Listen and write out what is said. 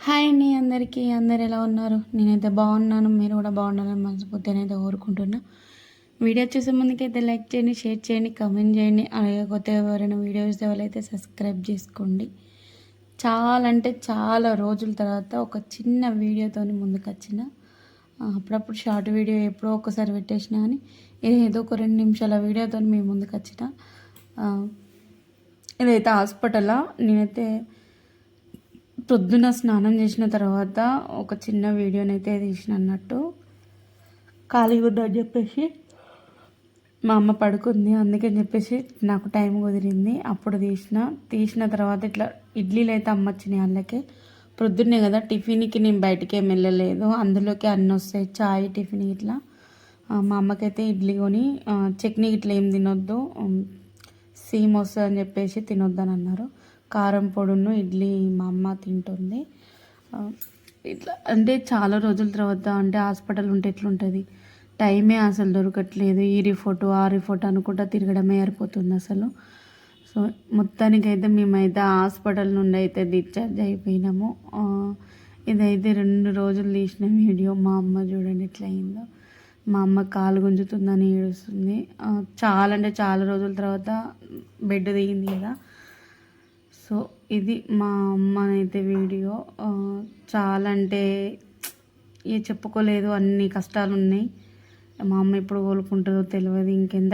Hi అండి అందరికీ. అందరు ఎలా ఉన్నారు? నేనైతే బాగున్నాను. మీరు కూడా బాగున్నారని మనస్ఫూర్తిగా అయితే కోరుకుంటున్నా. వీడియో చూసే ముందుకైతే లైక్ చేయండి, షేర్ చేయండి, కామెంట్ చేయండి. అలాగే కొత్తగా ఎవరైనా వీడియో చూసే వాళ్ళైతే సబ్స్క్రైబ్ చేసుకోండి. చాలా అంటే చాలా రోజుల తర్వాత ఒక చిన్న వీడియోతోని ముందుకు వచ్చిన. అప్పుడప్పుడు షార్ట్ వీడియో ఎప్పుడో ఒకసారి పెట్టేసిన కానీ ఏదో ఒక 2 నిమిషాల వీడియోతో మీ ముందుకు వచ్చిన. ఇదైతే హాస్పిటల్లో నేనైతే పొద్దున స్నానం చేసిన తర్వాత ఒక చిన్న వీడియోనైతే తీసిన అన్నట్టు. ఖాళీగా ఉందని చెప్పేసి మా అమ్మ పడుకుంది, అందుకని చెప్పేసి నాకు టైం కుదిరింది అప్పుడు తీసిన తర్వాత ఇట్లా ఇడ్లీలు అయితే అమ్మొచ్చినాయి. అందుకే పొద్దున్నే కదా టిఫిన్కి నేను బయటికి ఏమి వెళ్ళలేదు, అందులోకి అన్నీ వస్తాయి, చాయ్ టిఫిన్ ఇట్లా. మా అమ్మకైతే ఇడ్లీ కొని చట్నీ ఇట్లా ఏం తినొద్దు, సీమ్ వస్తుంది అని చెప్పేసి తినొద్దని అన్నారు. కారం పొడును ఇడ్లీ మా అమ్మ తింటుంది. ఇట్లా అంటే చాలా రోజుల తర్వాత అంటే హాస్పిటల్ ఉంటే ఎట్లుంటుంది, టైమే అసలు దొరకట్లేదు. ఈ రిపోర్టు ఆ రిపోర్ట్ అనుకుంటా తిరగడమే సరిపోతుంది అసలు. సో మొత్తానికైతే మేమైతే హాస్పిటల్ నుండి అయితే డిశ్చార్జ్ అయిపోయినాము. ఇదైతే 2 రోజులు తీసిన వీడియో. మా అమ్మ చూడండి ఎట్లా అయిందో. మా అమ్మ కాలు గుంజుతుందని ఏడుస్తుంది. చాలా అంటే చాలా రోజుల తర్వాత బెడ్ దిగింది కదా. సో ఇది మా అమ్మనైతే వీడియో. చాలా అంటే చెప్పుకోలేదు, అన్ని కష్టాలు ఉన్నాయి. మా అమ్మ ఎప్పుడు కోలుకుంటుందో తెలియదు. ఇంకెంత